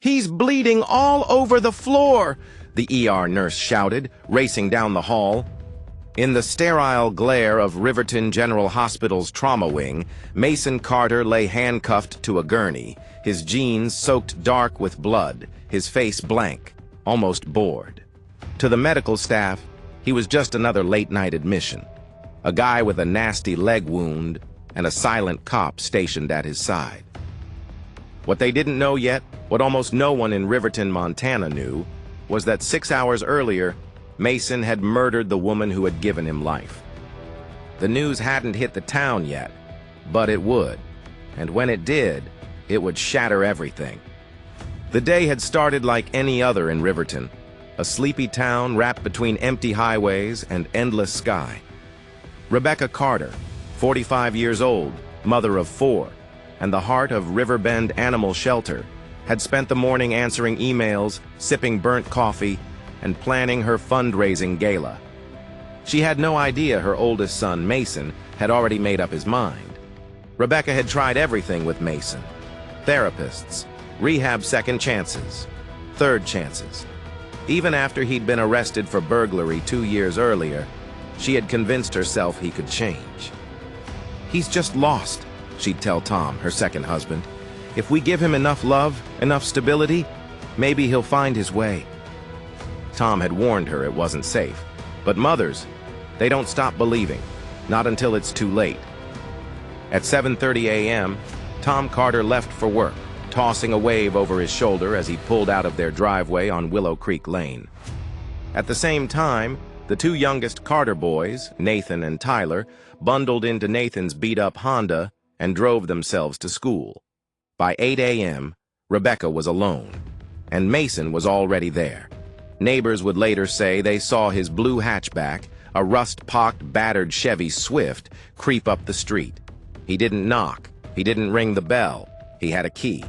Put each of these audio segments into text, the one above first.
"He's bleeding all over the floor!" the ER nurse shouted, racing down the hall. In the sterile glare of Riverton General Hospital's trauma wing, Mason Carter lay handcuffed to a gurney, his jeans soaked dark with blood, his face blank, almost bored. To the medical staff, he was just another late-night admission, a guy with a nasty leg wound and a silent cop stationed at his side. What they didn't know yet, what almost no one in Riverton, Montana knew, was that 6 hours earlier, Mason had murdered the woman who had given him life. The news hadn't hit the town yet, but it would, and when it did, it would shatter everything. The day had started like any other in Riverton, a sleepy town wrapped between empty highways and endless sky. Rebecca Carter, 45 years old, mother of 4, and the heart of Riverbend Animal Shelter, had spent the morning answering emails, sipping burnt coffee, and planning her fundraising gala. She had no idea her oldest son, Mason, had already made up his mind. Rebecca had tried everything with Mason: therapists, rehab second chances, third chances. Even after he'd been arrested for burglary 2 years earlier, she had convinced herself he could change. "He's just lost," she'd tell Tom, her second husband. "If we give him enough love, enough stability, maybe he'll find his way." Tom had warned her it wasn't safe. But mothers, they don't stop believing, not until it's too late. At 7:30 a.m., Tom Carter left for work, tossing a wave over his shoulder as he pulled out of their driveway on Willow Creek Lane. At the same time, the 2 youngest Carter boys, Nathan and Tyler, bundled into Nathan's beat-up Honda and drove themselves to school. By 8 a.m., Rebecca was alone, and Mason was already there. Neighbors would later say they saw his blue hatchback, a rust-pocked, battered Chevy Swift, creep up the street. He didn't knock. He didn't ring the bell. He had a key.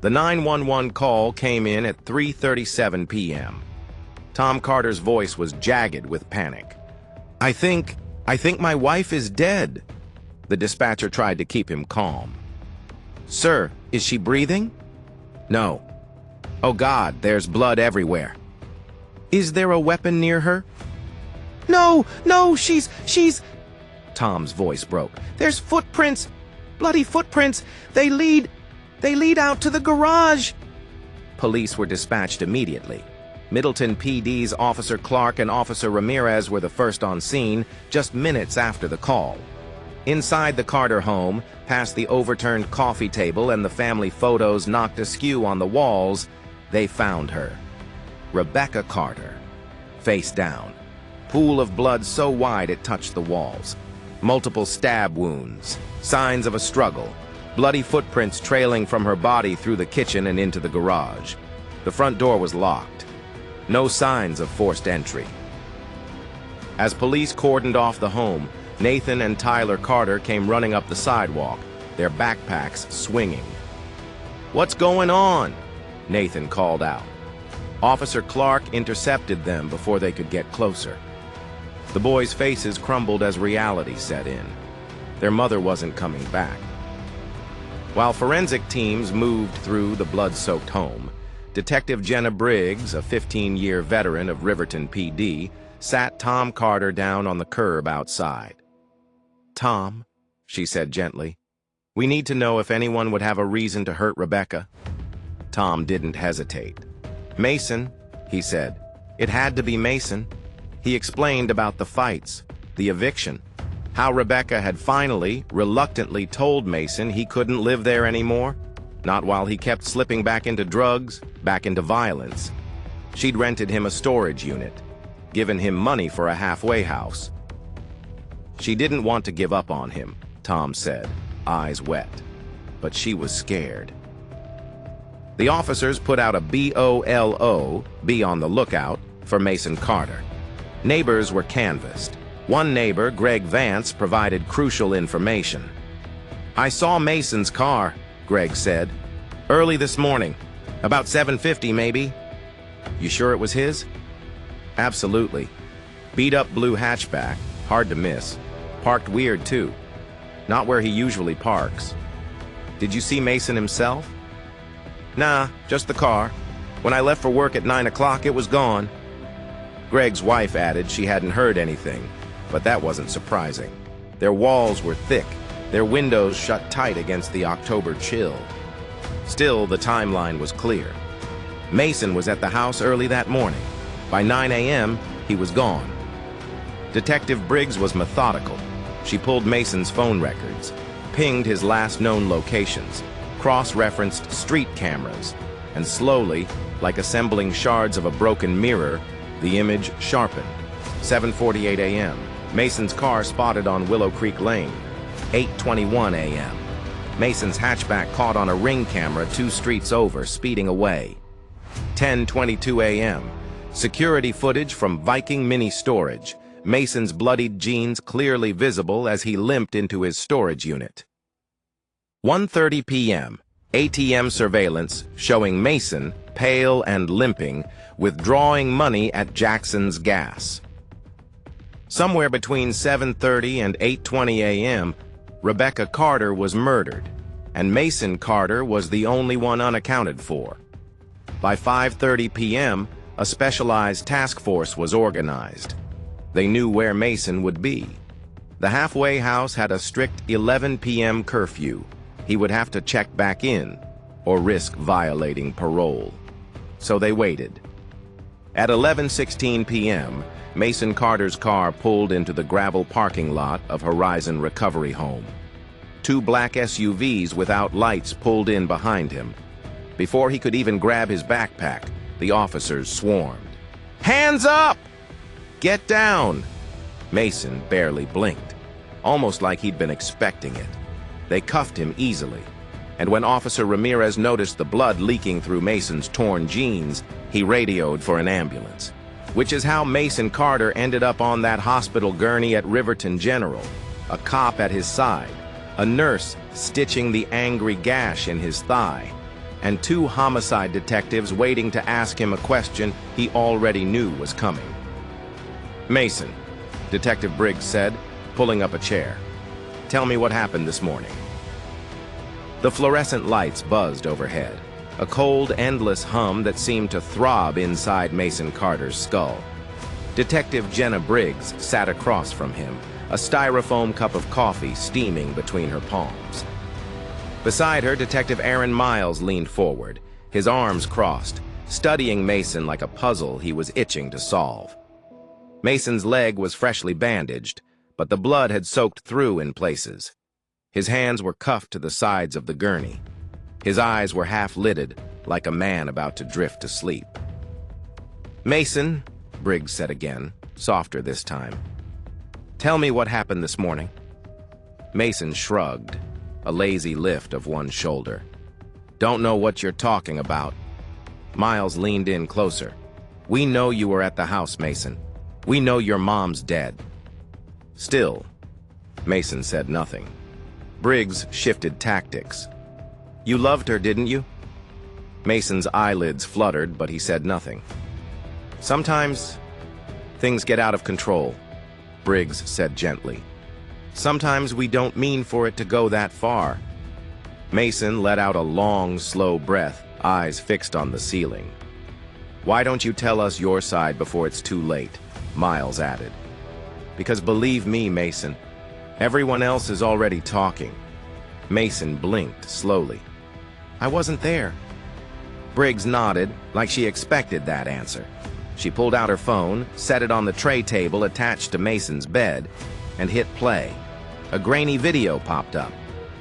The 911 call came in at 3:37 p.m. Tom Carter's voice was jagged with panic. I think my wife is dead." The dispatcher tried to keep him calm. "Sir, is she breathing?" "No." "Oh God, there's blood everywhere." "Is there a weapon near her?" No, she's... Tom's voice broke. "There's footprints, bloody footprints. They lead out to the garage." Police were dispatched immediately. Middleton PD's Officer Clark and Officer Ramirez were the first on scene, just minutes after the call. Inside the Carter home, past the overturned coffee table and the family photos knocked askew on the walls, they found her. Rebecca Carter, face down. Pool of blood so wide it touched the walls. Multiple stab wounds, signs of a struggle, bloody footprints trailing from her body through the kitchen and into the garage. The front door was locked. No signs of forced entry. As police cordoned off the home, Nathan and Tyler Carter came running up the sidewalk, their backpacks swinging. "What's going on?" Nathan called out. Officer Clark intercepted them before they could get closer. The boys' faces crumbled as reality set in. Their mother wasn't coming back. While forensic teams moved through the blood-soaked home, Detective Jenna Briggs, a 15-year veteran of Riverton PD, sat Tom Carter down on the curb outside. "Tom," she said gently, "we need to know if anyone would have a reason to hurt Rebecca." Tom didn't hesitate. "Mason," he said. "It had to be Mason." He explained about the fights, the eviction, how Rebecca had finally, reluctantly told Mason he couldn't live there anymore, not while he kept slipping back into drugs, back into violence. She'd rented him a storage unit, given him money for a halfway house. She didn't want to give up on him, Tom said, eyes wet, but she was scared. The officers put out a BOLO, be on the lookout, for Mason Carter. Neighbors were canvassed. One neighbor, Greg Vance, provided crucial information. "I saw Mason's car," Greg said, "early this morning, about 7:50 maybe." "You sure it was his?" "Absolutely. Beat-up blue hatchback, hard to miss. Parked weird, too. Not where he usually parks." "Did you see Mason himself?" Nah, just the car. When I left for work at 9 o'clock, it was gone. Greg's wife added she hadn't heard anything, but that wasn't surprising. Their walls were thick, their windows shut tight against the October chill. Still, the timeline was clear. Mason was at the house early that morning. By 9 a.m., he was gone. Detective Briggs was methodical. She pulled Mason's phone records, pinged his last known locations, cross-referenced street cameras, and slowly, like assembling shards of a broken mirror, the image sharpened. 7:48 a.m. Mason's car spotted on Willow Creek Lane. 8:21 a.m. Mason's hatchback caught on a ring camera 2 streets over, speeding away. 10:22 a.m. Security footage from Viking Mini Storage. Mason's bloodied jeans clearly visible as he limped into his storage unit. 1:30 p.m. ATM surveillance showing Mason, pale and limping, withdrawing money at Jackson's Gas. Somewhere between 7:30 and 8:20 a.m., Rebecca Carter was murdered, and Mason Carter was the only one unaccounted for. By 5:30 p.m., a specialized task force was organized. They knew where Mason would be. The halfway house had a strict 11 p.m. curfew. He would have to check back in, or risk violating parole. So they waited. At 11:16 p.m., Mason Carter's car pulled into the gravel parking lot of Horizon Recovery Home. 2 black SUVs without lights pulled in behind him. Before he could even grab his backpack, the officers swarmed. "Hands up! Get down!" Mason barely blinked, almost like he'd been expecting it. They cuffed him easily, and when Officer Ramirez noticed the blood leaking through Mason's torn jeans, he radioed for an ambulance, which is how Mason Carter ended up on that hospital gurney at Riverton General, a cop at his side, a nurse stitching the angry gash in his thigh, and 2 homicide detectives waiting to ask him a question he already knew was coming. "Mason," Detective Briggs said, pulling up a chair. "Tell me what happened this morning." The fluorescent lights buzzed overhead, a cold, endless hum that seemed to throb inside Mason Carter's skull. Detective Jenna Briggs sat across from him, a styrofoam cup of coffee steaming between her palms. Beside her, Detective Aaron Miles leaned forward, his arms crossed, studying Mason like a puzzle he was itching to solve. Mason's leg was freshly bandaged, but the blood had soaked through in places. His hands were cuffed to the sides of the gurney. His eyes were half-lidded, like a man about to drift to sleep. "Mason," Briggs said again, softer this time, "tell me what happened this morning." Mason shrugged, a lazy lift of one shoulder. "Don't know what you're talking about." Miles leaned in closer. "We know you were at the house, Mason. We know your mom's dead." Still, Mason said nothing. Briggs shifted tactics. "You loved her, didn't you?" Mason's eyelids fluttered, but he said nothing. "Sometimes things get out of control," Briggs said gently. "Sometimes we don't mean for it to go that far." Mason let out a long, slow breath, eyes fixed on the ceiling. "Why don't you tell us your side before it's too late?" Miles added. "Because believe me, Mason, everyone else is already talking." Mason blinked slowly. "I wasn't there." Briggs nodded, like she expected that answer. She pulled out her phone, set it on the tray table attached to Mason's bed, and hit play. A grainy video popped up.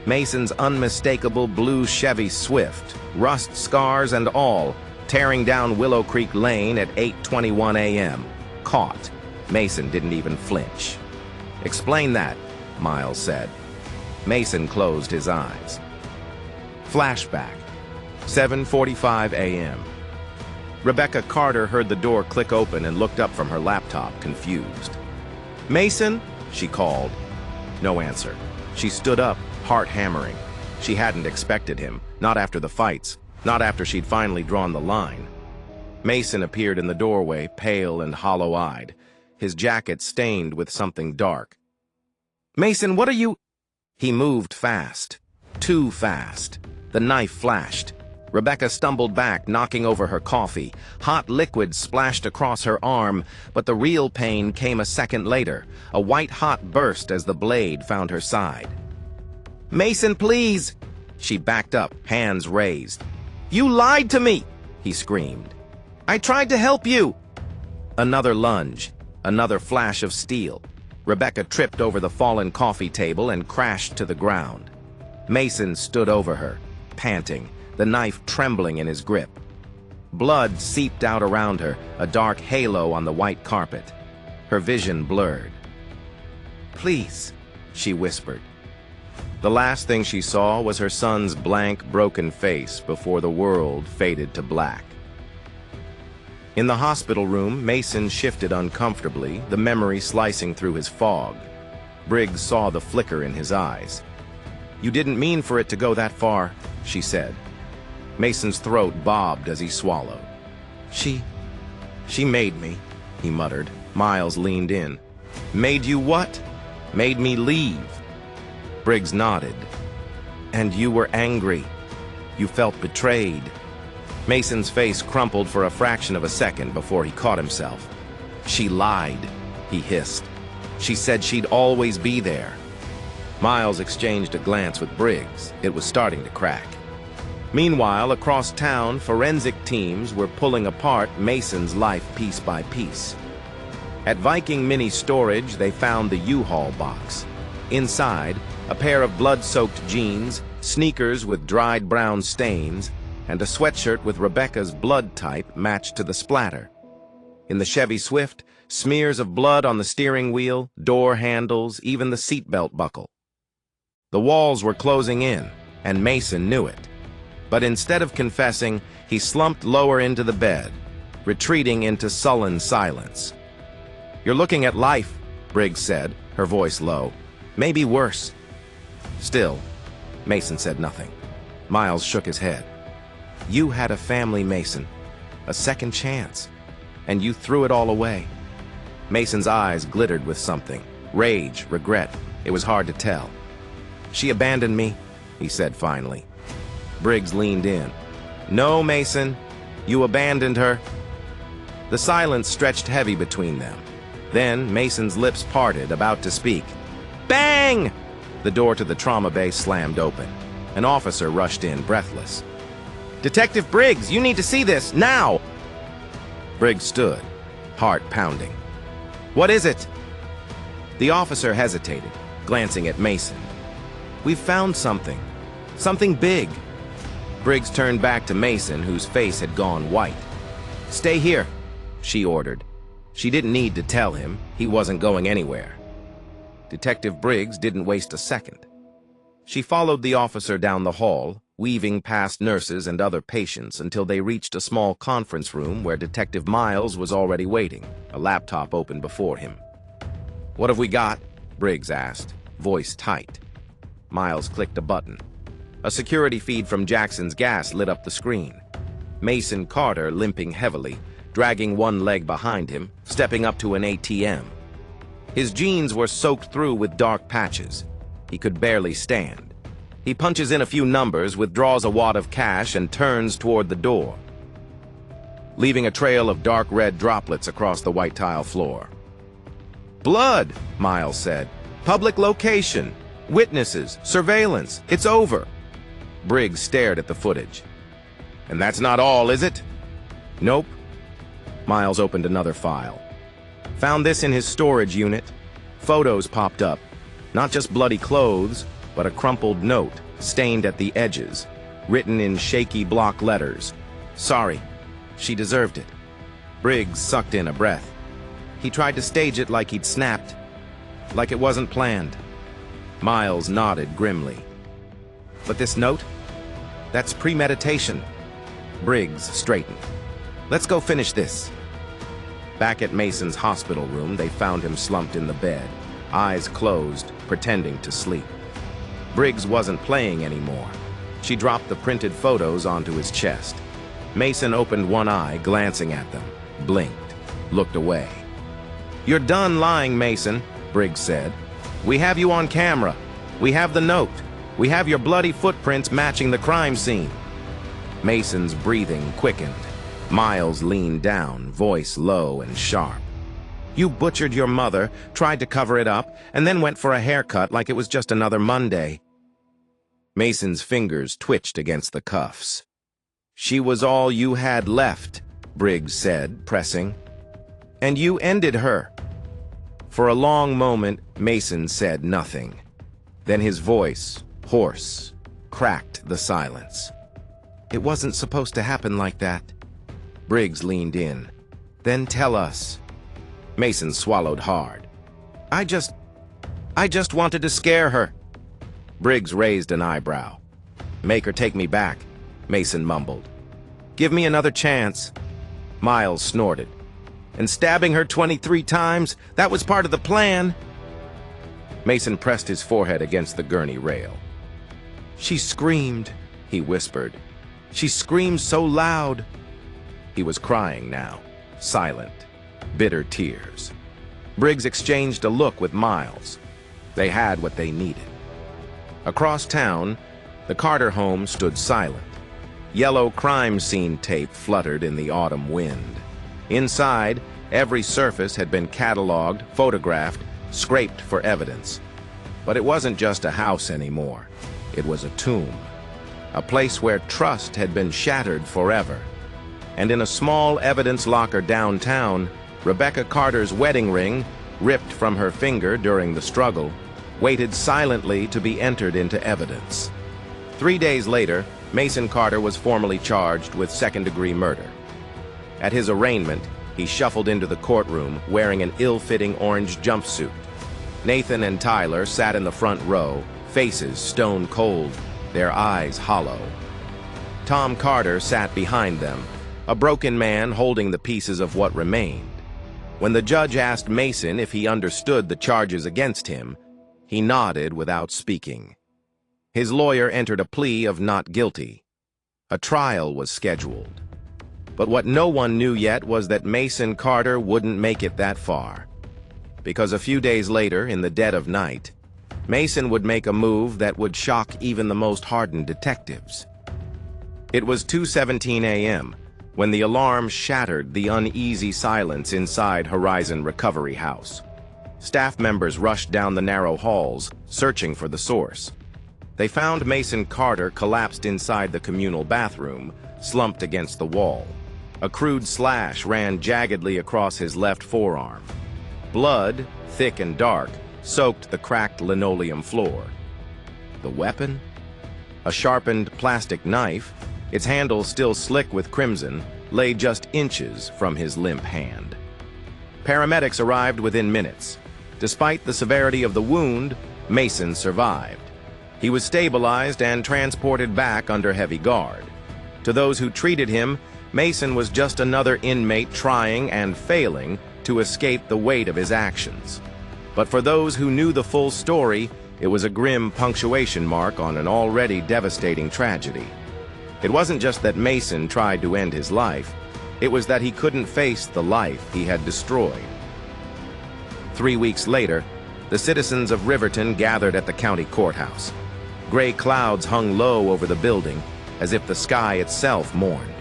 Mason's unmistakable blue Chevy Swift, rust scars and all, tearing down Willow Creek Lane at 8:21 a.m. Caught. Mason didn't even flinch. "Explain that," Miles said. Mason closed his eyes. Flashback. 7:45 a.m. Rebecca Carter heard the door click open and looked up from her laptop, confused. "Mason?" she called. No answer. She stood up, heart hammering. She hadn't expected him, not after the fights, not after she'd finally drawn the line. Mason appeared in the doorway, pale and hollow-eyed, his jacket stained with something dark. "Mason, what are you—" He moved fast. Too fast. The knife flashed. Rebecca stumbled back, knocking over her coffee. Hot liquid splashed across her arm, but the real pain came a second later, a white-hot burst as the blade found her side. "Mason, please!" She backed up, hands raised. "You lied to me!" he screamed. "I tried to help you!" Another lunge, another flash of steel. Rebecca tripped over the fallen coffee table and crashed to the ground. Mason stood over her, panting, the knife trembling in his grip. Blood seeped out around her, a dark halo on the white carpet. Her vision blurred. "Please," she whispered. The last thing she saw was her son's blank, broken face before the world faded to black. In the hospital room, Mason shifted uncomfortably, the memory slicing through his fog. Briggs saw the flicker in his eyes. "You didn't mean for it to go that far," she said. Mason's throat bobbed as he swallowed. She made me," he muttered. Miles leaned in. "Made you what?" "Made me leave." Briggs nodded. "And you were angry. You felt betrayed." Mason's face crumpled for a fraction of a second before he caught himself. "She lied," he hissed. "She said she'd always be there." Miles exchanged a glance with Briggs. It was starting to crack. Meanwhile, across town, forensic teams were pulling apart Mason's life piece by piece. At Viking Mini Storage, they found the U-Haul box. Inside, a pair of blood-soaked jeans, sneakers with dried brown stains, and a sweatshirt with Rebecca's blood type matched to the splatter. In the Chevy Swift, smears of blood on the steering wheel, door handles, even the seatbelt buckle. The walls were closing in, and Mason knew it. But instead of confessing, he slumped lower into the bed, retreating into sullen silence. "You're looking at life," Briggs said, her voice low. "Maybe worse." Still, Mason said nothing. Miles shook his head. "You had a family, Mason, a second chance, and you threw it all away." Mason's eyes glittered with something, rage, regret. It was hard to tell. "She abandoned me," he said finally. Briggs leaned in. "No, Mason, you abandoned her." The silence stretched heavy between them. Then Mason's lips parted, about to speak. Bang! The door to the trauma bay slammed open. An officer rushed in, breathless. "Detective Briggs, you need to see this, now!" Briggs stood, heart pounding. "What is it?" The officer hesitated, glancing at Mason. "We've found something. Something big." Briggs turned back to Mason, whose face had gone white. "Stay here," she ordered. She didn't need to tell him. He wasn't going anywhere. Detective Briggs didn't waste a second. She followed the officer down the hall, weaving past nurses and other patients until they reached a small conference room where Detective Miles was already waiting, a laptop open before him. "What have we got?" Briggs asked, voice tight. Miles clicked a button. A security feed from Jackson's Gas lit up the screen. Mason Carter limping heavily, dragging one leg behind him, stepping up to an ATM. His jeans were soaked through with dark patches. He could barely stand. He punches in a few numbers, withdraws a wad of cash, and turns toward the door, leaving a trail of dark red droplets across the white tile floor. "Blood," Miles said. "Public location. Witnesses. Surveillance. It's over." Briggs stared at the footage. "And that's not all, is it?" "Nope." Miles opened another file. Found this in his storage unit. Photos popped up. Not just bloody clothes, but a crumpled note, stained at the edges, written in shaky block letters. "Sorry. She deserved it." Briggs sucked in a breath. He tried to stage it like he'd snapped, like it wasn't planned. Miles nodded grimly. "But this note? That's premeditation." Briggs straightened. "Let's go finish this." Back at Mason's hospital room, they found him slumped in the bed, eyes closed, pretending to sleep. Briggs wasn't playing anymore. She dropped the printed photos onto his chest. Mason opened one eye, glancing at them, blinked, looked away. "You're done lying, Mason," Briggs said. "We have you on camera. We have the note. We have your bloody footprints matching the crime scene." Mason's breathing quickened. Miles leaned down, voice low and sharp. "You butchered your mother, tried to cover it up, and then went for a haircut like it was just another Monday." Mason's fingers twitched against the cuffs. "She was all you had left," Briggs said, pressing. "And you ended her." For a long moment, Mason said nothing. Then his voice, hoarse, cracked the silence. "It wasn't supposed to happen like that." Briggs leaned in. "Then tell us." Mason swallowed hard. I just wanted to scare her." Briggs raised an eyebrow. "Make her take me back," Mason mumbled. "Give me another chance." Miles snorted. "And stabbing her 23 times? That was part of the plan." Mason pressed his forehead against the gurney rail. "She screamed," he whispered. "She screamed so loud." He was crying now, silent, bitter tears. Briggs exchanged a look with Miles. They had what they needed. Across town, the Carter home stood silent. Yellow crime scene tape fluttered in the autumn wind. Inside, every surface had been cataloged, photographed, scraped for evidence. But it wasn't just a house anymore. It was a tomb, a place where trust had been shattered forever. And in a small evidence locker downtown, Rebecca Carter's wedding ring, ripped from her finger during the struggle, waited silently to be entered into evidence. 3 days later, Mason Carter was formally charged with second-degree murder. At his arraignment, he shuffled into the courtroom wearing an ill-fitting orange jumpsuit. Nathan and Tyler sat in the front row, faces stone cold, their eyes hollow. Tom Carter sat behind them, a broken man holding the pieces of what remained. When the judge asked Mason if he understood the charges against him, he nodded without speaking. His lawyer entered a plea of not guilty. A trial was scheduled. But what no one knew yet was that Mason Carter wouldn't make it that far. Because a few days later, in the dead of night, Mason would make a move that would shock even the most hardened detectives. It was 2:17 a.m. when the alarm shattered the uneasy silence inside Horizon Recovery House. Staff members rushed down the narrow halls, searching for the source. They found Mason Carter collapsed inside the communal bathroom, slumped against the wall. A crude slash ran jaggedly across his left forearm. Blood, thick and dark, soaked the cracked linoleum floor. The weapon? A sharpened plastic knife, its handle still slick with crimson, lay just inches from his limp hand. Paramedics arrived within minutes. Despite the severity of the wound, Mason survived. He was stabilized and transported back under heavy guard. To those who treated him, Mason was just another inmate trying and failing to escape the weight of his actions. But for those who knew the full story, it was a grim punctuation mark on an already devastating tragedy. It wasn't just that Mason tried to end his life, it was that he couldn't face the life he had destroyed. 3 weeks later, the citizens of Riverton gathered at the county courthouse. Gray clouds hung low over the building, as if the sky itself mourned.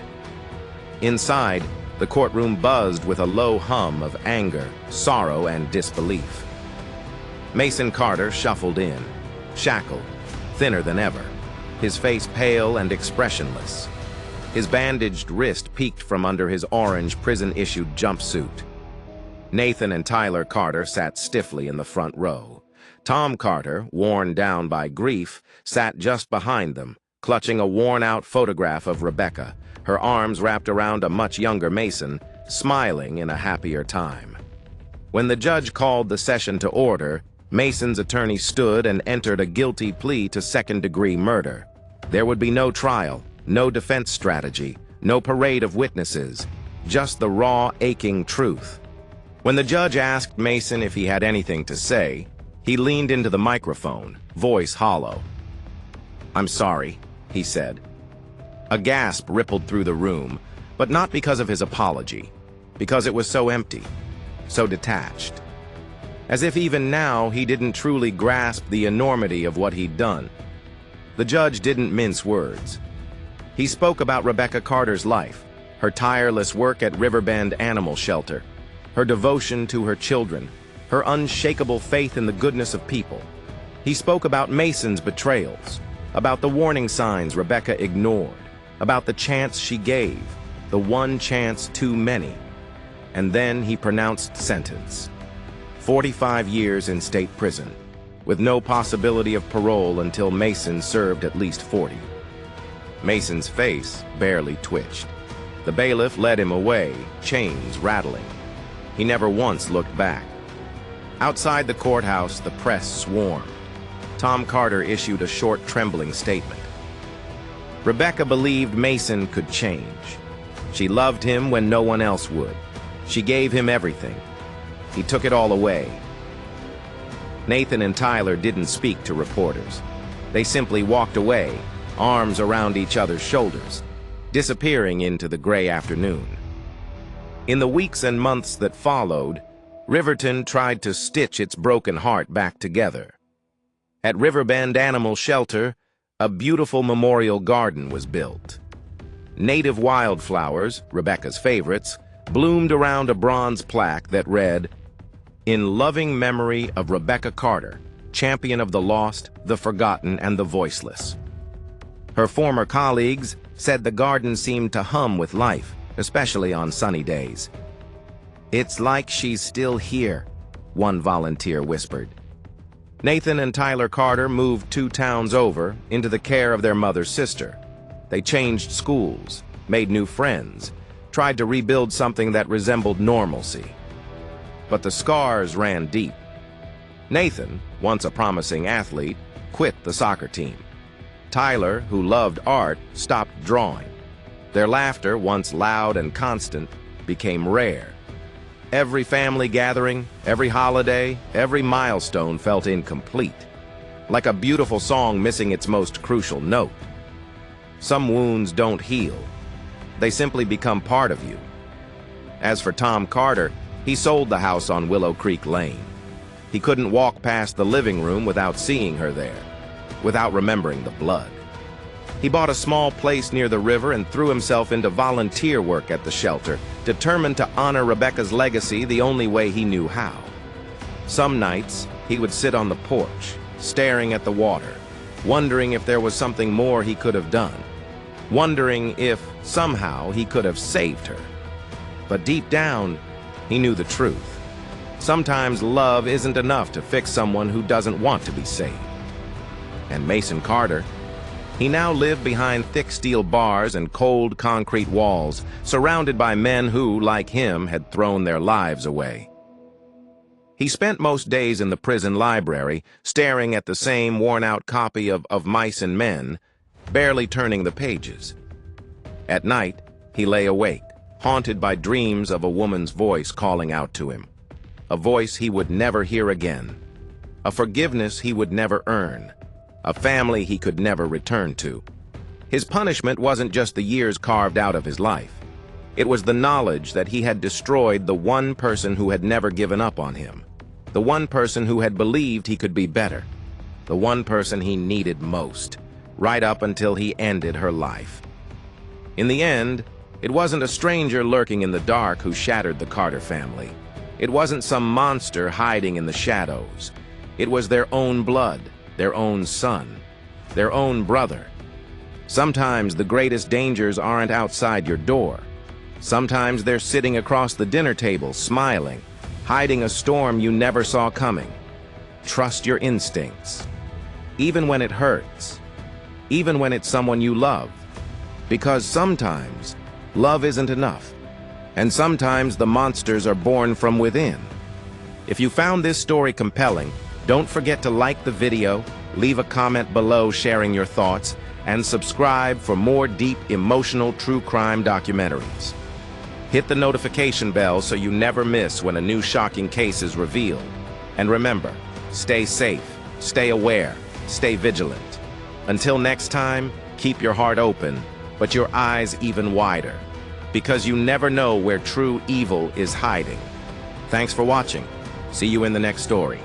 Inside, the courtroom buzzed with a low hum of anger, sorrow, and disbelief. Mason Carter shuffled in, shackled, thinner than ever, his face pale and expressionless. His bandaged wrist peeked from under his orange prison-issued jumpsuit. Nathan and Tyler Carter sat stiffly in the front row. Tom Carter, worn down by grief, sat just behind them, clutching a worn-out photograph of Rebecca, her arms wrapped around a much younger Mason, smiling in a happier time. When the judge called the session to order, Mason's attorney stood and entered a guilty plea to second-degree murder. There would be no trial, no defense strategy, no parade of witnesses, just the raw, aching truth. When the judge asked Mason if he had anything to say, he leaned into the microphone, voice hollow. "I'm sorry," he said. A gasp rippled through the room, but not because of his apology, because it was so empty, so detached. As if even now he didn't truly grasp the enormity of what he'd done. The judge didn't mince words. He spoke about Rebecca Carter's life, her tireless work at Riverbend Animal Shelter, her devotion to her children, her unshakable faith in the goodness of people. He spoke about Mason's betrayals, about the warning signs Rebecca ignored, about the chance she gave, the one chance too many. And then he pronounced sentence. 45 years in state prison, with no possibility of parole until Mason served at least 40. Mason's face barely twitched. The bailiff led him away, chains rattling. He never once looked back. Outside the courthouse, the press swarmed. Tom Carter issued a short, trembling statement. Rebecca believed Mason could change. She loved him when no one else would. She gave him everything. He took it all away. Nathan and Tyler didn't speak to reporters. They simply walked away, arms around each other's shoulders, disappearing into the gray afternoon. In the weeks and months that followed, Riverton tried to stitch its broken heart back together. At Riverbend Animal Shelter, a beautiful memorial garden was built. Native wildflowers, Rebecca's favorites, bloomed around a bronze plaque that read, "In loving memory of Rebecca Carter, champion of the lost, the forgotten, and the voiceless." Her former colleagues said the garden seemed to hum with life, especially on sunny days. "It's like she's still here," one volunteer whispered. Nathan and Tyler Carter moved 2 towns over into the care of their mother's sister. They changed schools, made new friends, tried to rebuild something that resembled normalcy. But the scars ran deep. Nathan, once a promising athlete, quit the soccer team. Tyler, who loved art, stopped drawing. Their laughter, once loud and constant, became rare. Every family gathering, every holiday, every milestone felt incomplete, like a beautiful song missing its most crucial note. Some wounds don't heal. They simply become part of you. As for Tom Carter, he sold the house on Willow Creek Lane. He couldn't walk past the living room without seeing her there, without remembering the blood. He bought a small place near the river and threw himself into volunteer work at the shelter, determined to honor Rebecca's legacy the only way he knew how. Some nights, he would sit on the porch, staring at the water, wondering if there was something more he could have done, wondering if, somehow, he could have saved her. But deep down, he knew the truth. Sometimes love isn't enough to fix someone who doesn't want to be saved. And Mason Carter, he now lived behind thick steel bars and cold concrete walls, surrounded by men who, like him, had thrown their lives away. He spent most days in the prison library, staring at the same worn-out copy of Mice and Men, barely turning the pages. At night, he lay awake, haunted by dreams of a woman's voice calling out to him. A voice he would never hear again. A forgiveness he would never earn. A family he could never return to. His punishment wasn't just the years carved out of his life. It was the knowledge that he had destroyed the one person who had never given up on him. The one person who had believed he could be better. The one person he needed most, right up until he ended her life. In the end, it wasn't a stranger lurking in the dark who shattered the Carter family. It wasn't some monster hiding in the shadows. It was their own blood, their own son, their own brother. Sometimes the greatest dangers aren't outside your door. Sometimes they're sitting across the dinner table, smiling, hiding a storm you never saw coming. Trust your instincts, even when it hurts, even when it's someone you love. Because sometimes love isn't enough, and sometimes the monsters are born from within. If you found this story compelling, don't forget to like the video, leave a comment below sharing your thoughts, and subscribe for more deep, emotional true crime documentaries. Hit the notification bell so you never miss when a new shocking case is revealed. And remember, stay safe, stay aware, stay vigilant. Until next time, keep your heart open, but your eyes even wider, because you never know where true evil is hiding. Thanks for watching. See you in the next story.